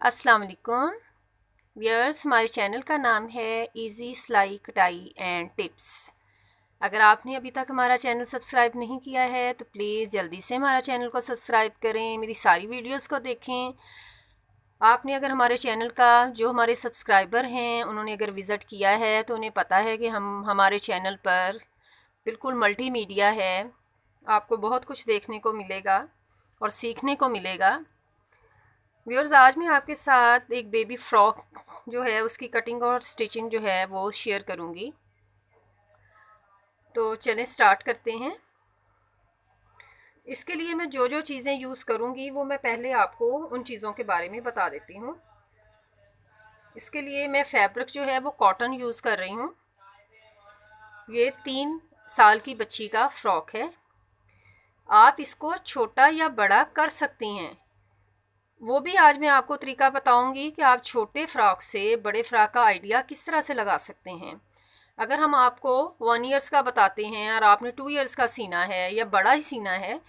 अस्सलाम वालेकुम व्यूअर्स, हमारे चैनल का नाम है इजी सिलाई कटाई एंड टिप्स। अगर आपने अभी तक हमारा चैनल सब्सक्राइब नहीं किया है तो प्लीज़ जल्दी से हमारा चैनल को सब्सक्राइब करें, मेरी सारी वीडियोस को देखें। आपने अगर हमारे चैनल का जो हमारे सब्सक्राइबर हैं उन्होंने अगर विज़िट किया है तो उन्हें पता है कि हमारे चैनल पर बिल्कुल मल्टीमीडिया है। आपको बहुत कुछ देखने को मिलेगा और सीखने को मिलेगा। व्यूअर्स, आज मैं आपके साथ एक बेबी फ्रॉक जो है उसकी कटिंग और स्टिचिंग जो है वो शेयर करूंगी। तो चलें स्टार्ट करते हैं। इसके लिए मैं जो जो चीज़ें यूज़ करूंगी वो मैं पहले आपको उन चीज़ों के बारे में बता देती हूँ। इसके लिए मैं फैब्रिक जो है वो कॉटन यूज़ कर रही हूँ। ये 3 साल की बच्ची का फ्रॉक है। आप इसको छोटा या बड़ा कर सकती हैं। वो भी आज मैं आपको तरीका बताऊंगी कि आप छोटे फ्रॉक से बड़े फ्रॉक का आइडिया किस तरह से लगा सकते हैं। अगर हम आपको 1 ईयर्स का बताते हैं और आपने 2 ईयर्स का सीना है या बड़ा ही सीना है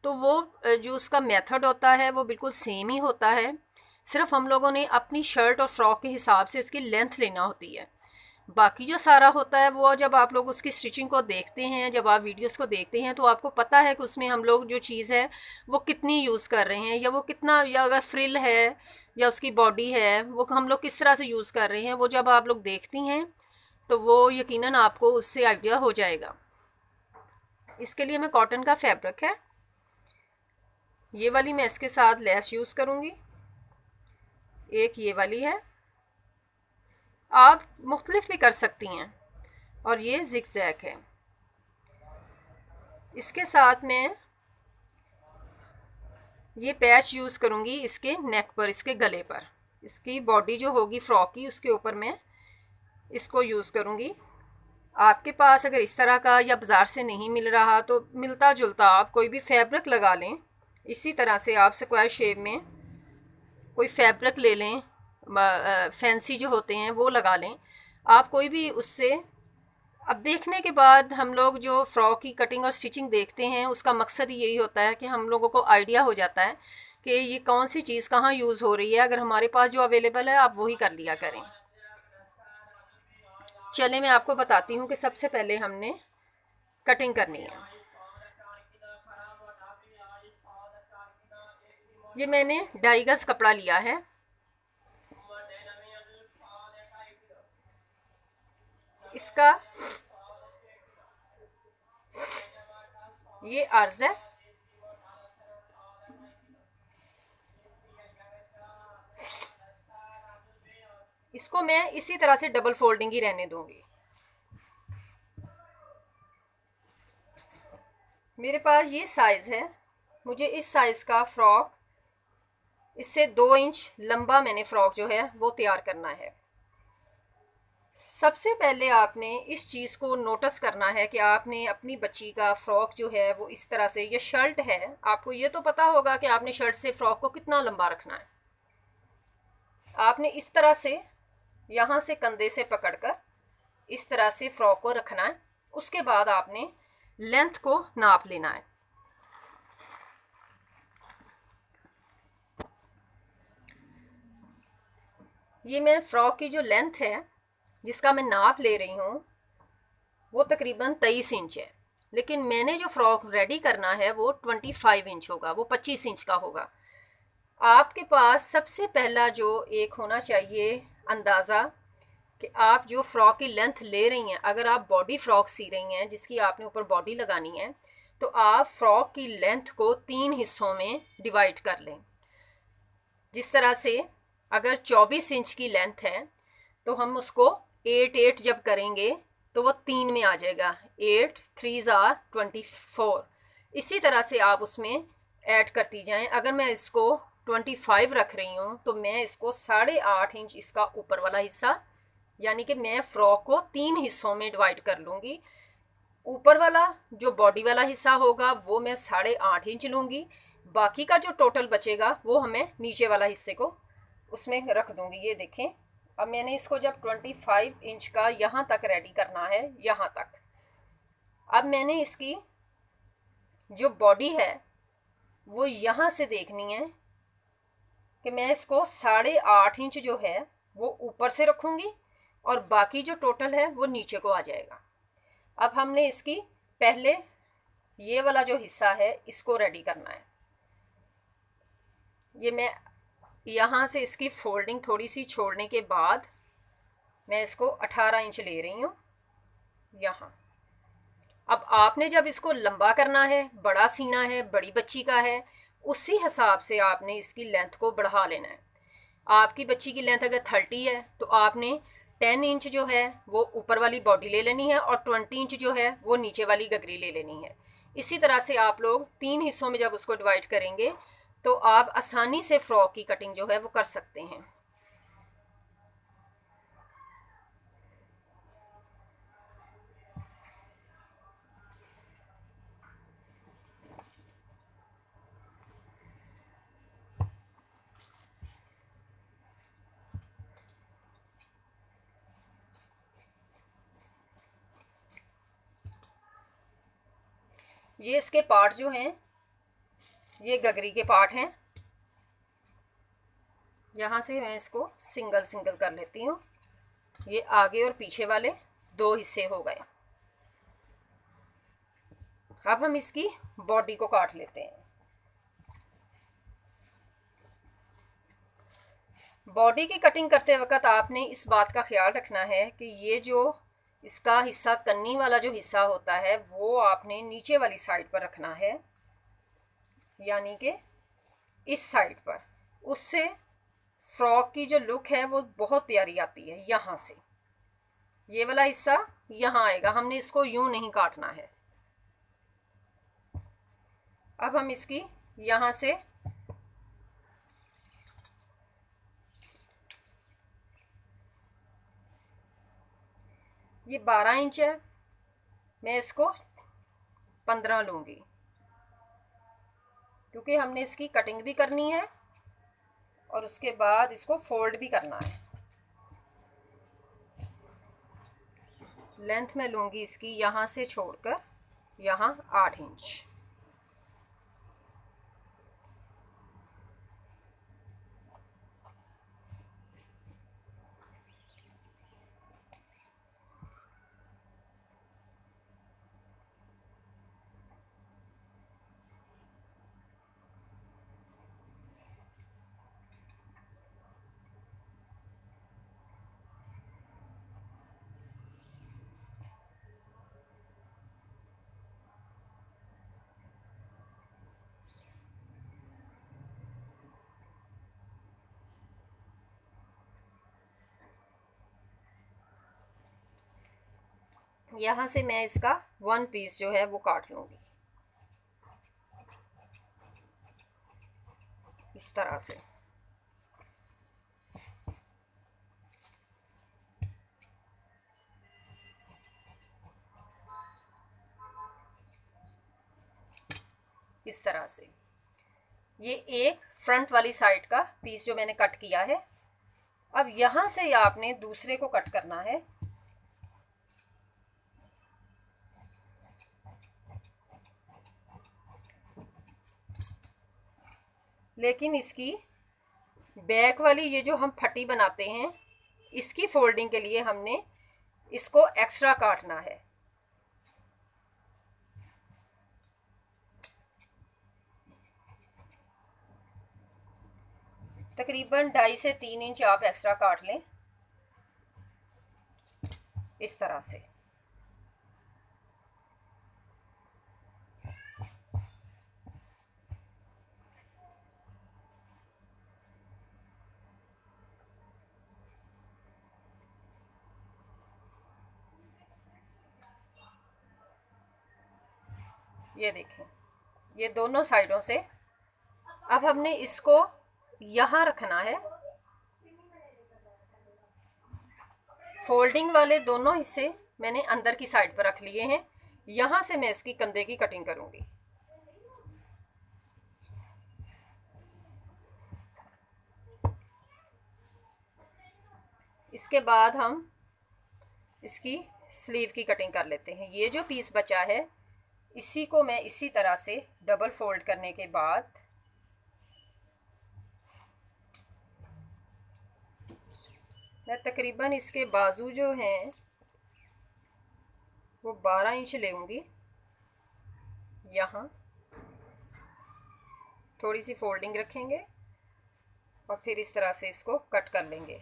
तो वो जो उसका मेथड होता है वो बिल्कुल सेम ही होता है। सिर्फ हम लोगों ने अपनी शर्ट और फ्रॉक के हिसाब से उसकी लेंथ लेना होती है। बाकी जो सारा होता है वो जब आप लोग उसकी स्टिचिंग को देखते हैं, जब आप वीडियोस को देखते हैं तो आपको पता है कि उसमें हम लोग जो चीज़ है वो कितनी यूज़ कर रहे हैं या वो कितना, या अगर फ्रिल है या उसकी बॉडी है वो हम लोग किस तरह से यूज़ कर रहे हैं। वो जब आप लोग देखती हैं तो वो यकीनन आपको उससे आइडिया हो जाएगा। इसके लिए मैं कॉटन का फैब्रिक है, ये वाली मैं इसके साथ लेस यूज़ करूँगी। एक ये वाली है, आप मुख्तलिफ भी कर सकती हैं। और ये जिगजैग है। इसके साथ मैं ये पैच यूज़ करूँगी इसके नेक पर, इसके गले पर। इसकी बॉडी जो होगी फ्रॉक की उसके ऊपर मैं इसको यूज़ करूँगी। आपके पास अगर इस तरह का या बाज़ार से नहीं मिल रहा तो मिलता जुलता आप कोई भी फैब्रिक लगा लें। इसी तरह से आप स्क्वायर शेप में कोई फैब्रिक ले लें, फैंसी जो होते हैं वो लगा लें। आप कोई भी उससे, अब देखने के बाद हम लोग जो फ्रॉक की कटिंग और स्टिचिंग देखते हैं उसका मकसद यही होता है कि हम लोगों को आइडिया हो जाता है कि ये कौन सी चीज़ कहाँ यूज़ हो रही है। अगर हमारे पास जो अवेलेबल है आप वही कर लिया करें। चले मैं आपको बताती हूँ कि सबसे पहले हमने कटिंग करनी है। ये मैंने 2.5 गज कपड़ा लिया है। इसका ये अर्ज है। इसको मैं इसी तरह से डबल फोल्डिंग ही रहने दूंगी। मेरे पास ये साइज़ है, मुझे इस साइज़ का फ्रॉक, इससे 2 इंच लंबा मैंने फ्रॉक जो है वो तैयार करना है। सबसे पहले आपने इस चीज़ को नोटिस करना है कि आपने अपनी बच्ची का फ्रॉक जो है वो इस तरह से, ये शर्ट है, आपको ये तो पता होगा कि आपने शर्ट से फ्रॉक को कितना लंबा रखना है। आपने इस तरह से यहाँ से कंधे से पकड़कर इस तरह से फ्रॉक को रखना है। उसके बाद आपने लेंथ को नाप लेना है। ये मैं फ्रॉक की जो लेंथ है जिसका मैं नाप ले रही हूँ वो तकरीबन 23 इंच है, लेकिन मैंने जो फ्रॉक रेडी करना है वो 25 इंच होगा, वो 25 इंच का होगा। आपके पास सबसे पहला जो एक होना चाहिए अंदाज़ा कि आप जो फ्रॉक की लेंथ ले रही हैं, अगर आप बॉडी फ्रॉक सी रही हैं जिसकी आपने ऊपर बॉडी लगानी है तो आप फ्रॉक की लेंथ को 3 हिस्सों में डिवाइड कर लें। जिस तरह से अगर 24 इंच की लेंथ है तो हम उसको 8 जब करेंगे तो वो 3 में आ जाएगा। 8 3 ज़ार 24। इसी तरह से आप उसमें ऐड करती जाएं। अगर मैं इसको 25 रख रही हूँ तो मैं इसको 8.5 इंच इसका ऊपर वाला हिस्सा, यानी कि मैं फ्रॉक को 3 हिस्सों में डिवाइड कर लूँगी। ऊपर वाला जो बॉडी वाला हिस्सा होगा वो मैं 8.5 इंच लूँगी। बाकी का जो टोटल बचेगा वो हमें नीचे वाला हिस्से को उसमें रख दूँगी। ये देखें, अब मैंने इसको जब 25 इंच का यहाँ तक रेडी करना है, यहाँ तक, अब मैंने इसकी जो बॉडी है वो यहाँ से देखनी है कि मैं इसको 8.5 इंच जो है वो ऊपर से रखूँगी और बाकी जो टोटल है वो नीचे को आ जाएगा। अब हमने इसकी पहले ये वाला जो हिस्सा है इसको रेडी करना है। ये मैं यहाँ से इसकी फोल्डिंग थोड़ी सी छोड़ने के बाद मैं इसको 18 इंच ले रही हूँ यहाँ। अब आपने जब इसको लंबा करना है, बड़ा सीना है, बड़ी बच्ची का है, उसी हिसाब से आपने इसकी लेंथ को बढ़ा लेना है। आपकी बच्ची की लेंथ अगर 30 है तो आपने 10 इंच जो है वो ऊपर वाली बॉडी ले लेनी है और 20 इंच जो है वो नीचे वाली गगरी ले लेनी है। इसी तरह से आप लोग 3 हिस्सों में जब उसको डिवाइड करेंगे तो आप आसानी से फ्रॉक की कटिंग जो है वो कर सकते हैं। ये इसके पार्ट जो हैं ये गगरी के पार्ट हैं। यहाँ से मैं इसको सिंगल सिंगल कर लेती हूँ। ये आगे और पीछे वाले 2 हिस्से हो गए। अब हम इसकी बॉडी को काट लेते हैं। बॉडी की कटिंग करते वक्त आपने इस बात का ख्याल रखना है कि ये जो इसका हिस्सा, कन्नी वाला जो हिस्सा होता है वो आपने नीचे वाली साइड पर रखना है, यानी कि इस साइड पर। उससे फ्रॉक की जो लुक है वो बहुत प्यारी आती है। यहाँ से ये वाला हिस्सा यहाँ आएगा, हमने इसको यूं नहीं काटना है। अब हम इसकी यहाँ से ये 12 इंच है, मैं इसको 15 लूँगी क्योंकि हमने इसकी कटिंग भी करनी है और उसके बाद इसको फोल्ड भी करना है। लेंथ में लूँगी इसकी यहाँ से छोड़कर यहाँ 8 इंच। यहाँ से मैं इसका 1 पीस जो है वो काट लूँगी इस तरह से। इस तरह से ये एक फ्रंट वाली साइड का पीस जो मैंने कट किया है। अब यहाँ से आपने दूसरे को कट करना है। लेकिन इसकी बैक वाली ये जो हम फटी बनाते हैं इसकी फोल्डिंग के लिए हमने इसको एक्स्ट्रा काटना है। तकरीबन 2.5 से 3 इंच आप एक्स्ट्रा काट लें इस तरह से। ये देखें, ये दोनों साइडों से। अब हमने इसको यहाँ रखना है। फोल्डिंग वाले दोनों हिस्से मैंने अंदर की साइड पर रख लिए हैं। यहाँ से मैं इसकी कंधे की कटिंग करूँगी। इसके बाद हम इसकी स्लीव की कटिंग कर लेते हैं। ये जो पीस बचा है इसी को मैं इसी तरह से डबल फोल्ड करने के बाद मैं तकरीबन इसके बाजू जो हैं वो 12 इंच लेंगी। यहाँ थोड़ी सी फोल्डिंग रखेंगे और फिर इस तरह से इसको कट कर लेंगे।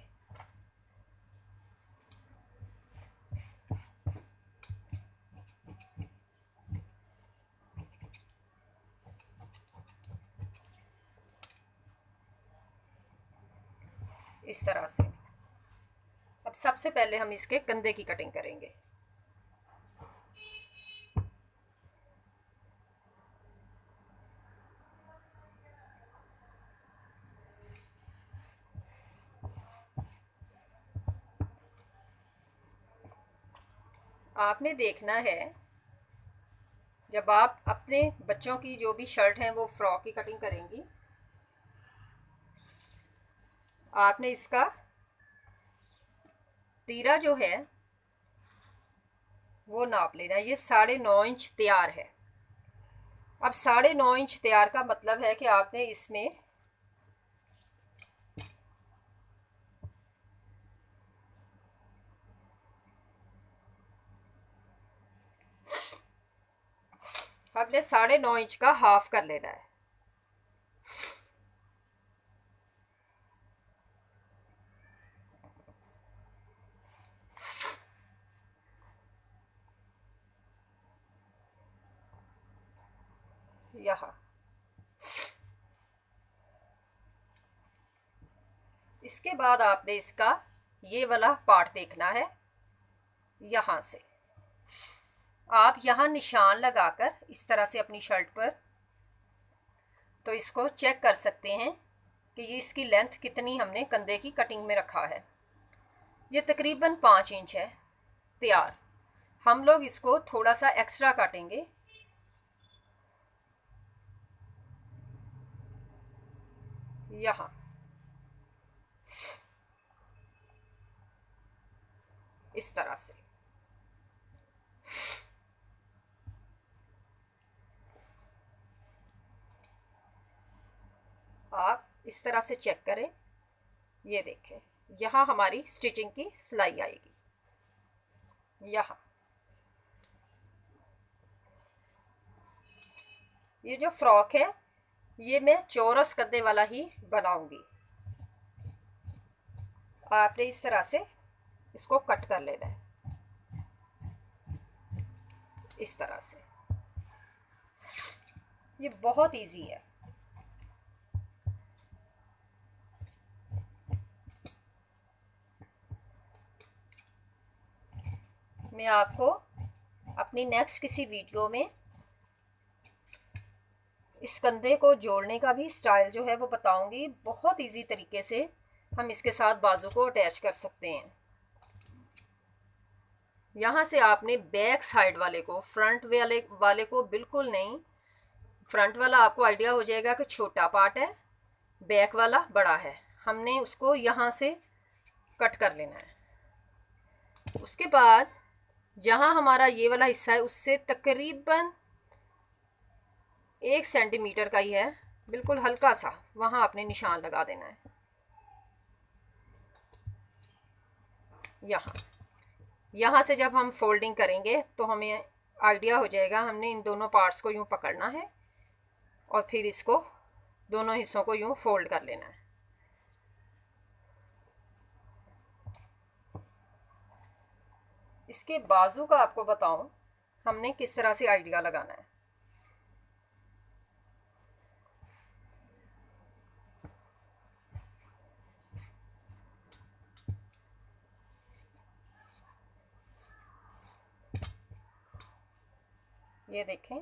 इस तरह से। अब सबसे पहले हम इसके कंधे की कटिंग करेंगे। आपने देखना है, जब आप अपने बच्चों की जो भी शर्ट हैं वो फ्रॉक की कटिंग करेंगी, आपने इसका तीरा जो है वो नाप लेना। ये 9.5 इंच तैयार है। अब 9.5 इंच तैयार का मतलब है कि आपने इसमें आपने 9.5 इंच का हाफ कर लेना है। यहाँ इसके बाद आपने इसका ये वाला पार्ट देखना है। यहाँ से आप यहाँ निशान लगाकर इस तरह से अपनी शर्ट पर, तो इसको चेक कर सकते हैं कि ये इसकी लेंथ कितनी हमने कंधे की कटिंग में रखा है। ये तकरीबन 5 इंच है तैयार। हम लोग इसको थोड़ा सा एक्स्ट्रा काटेंगे। यहाँ इस तरह से आप इस तरह से चेक करें। ये देखें, यहाँ हमारी स्टिचिंग की सिलाई आएगी। यहाँ ये जो फ्रॉक है ये मैं चौरस कंधे वाला ही बनाऊंगी। आपने इस तरह से इसको कट कर लेना है, इस तरह से। ये बहुत इजी है। मैं आपको अपनी नेक्स्ट किसी वीडियो में इस कंधे को जोड़ने का भी स्टाइल जो है वो बताऊंगी। बहुत इजी तरीके से हम इसके साथ बाजू को अटैच कर सकते हैं। यहाँ से आपने बैक साइड वाले को, फ्रंट वाले को बिल्कुल नहीं। फ्रंट वाला आपको आइडिया हो जाएगा कि छोटा पार्ट है, बैक वाला बड़ा है। हमने उसको यहाँ से कट कर लेना है। उसके बाद जहाँ हमारा ये वाला हिस्सा है उससे तकरीबन 1 सेंटीमीटर का ही है, बिल्कुल हल्का सा, वहाँ आपने निशान लगा देना है। यहाँ से जब हम फोल्डिंग करेंगे तो हमें आइडिया हो जाएगा। हमने इन दोनों पार्ट्स को यूँ पकड़ना है और फिर इसको दोनों हिस्सों को यूँ फोल्ड कर लेना है। इसके बाजू का आपको बताऊं हमने किस तरह से आइडिया लगाना है। ये देखें,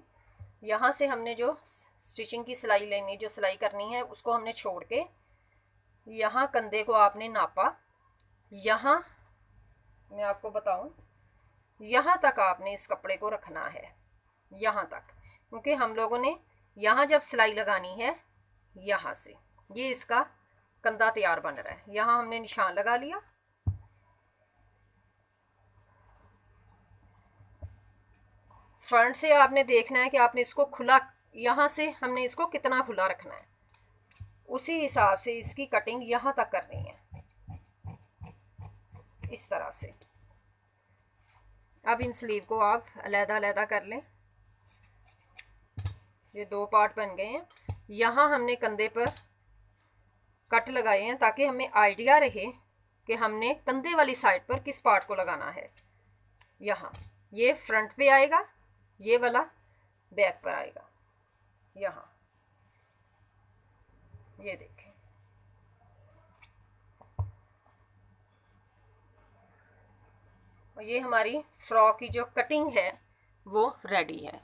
यहाँ से हमने जो स्टिचिंग की सिलाई लेनी, जो सिलाई करनी है, उसको हमने छोड़ के यहाँ कंधे को आपने नापा। यहाँ मैं आपको बताऊं, यहाँ तक आपने इस कपड़े को रखना है, यहाँ तक, क्योंकि हम लोगों ने यहाँ जब सिलाई लगानी है, यहाँ से ये इसका कंधा तैयार बन रहा है। यहाँ हमने निशान लगा लिया। फ्रंट से आपने देखना है कि आपने इसको खुला, यहाँ से हमने इसको कितना खुला रखना है, उसी हिसाब से इसकी कटिंग यहाँ तक करनी है। इस तरह से। अब इन स्लीव को आप अलग-अलग कर लें। ये 2 पार्ट बन गए हैं। यहाँ हमने कंधे पर कट लगाए हैं ताकि हमें आइडिया रहे कि हमने कंधे वाली साइड पर किस पार्ट को लगाना है। यहाँ ये फ्रंट पे आएगा, ये वाला बैक पर आएगा। यहाँ ये देखें, और ये हमारी फ्रॉक की जो कटिंग है वो रेडी है।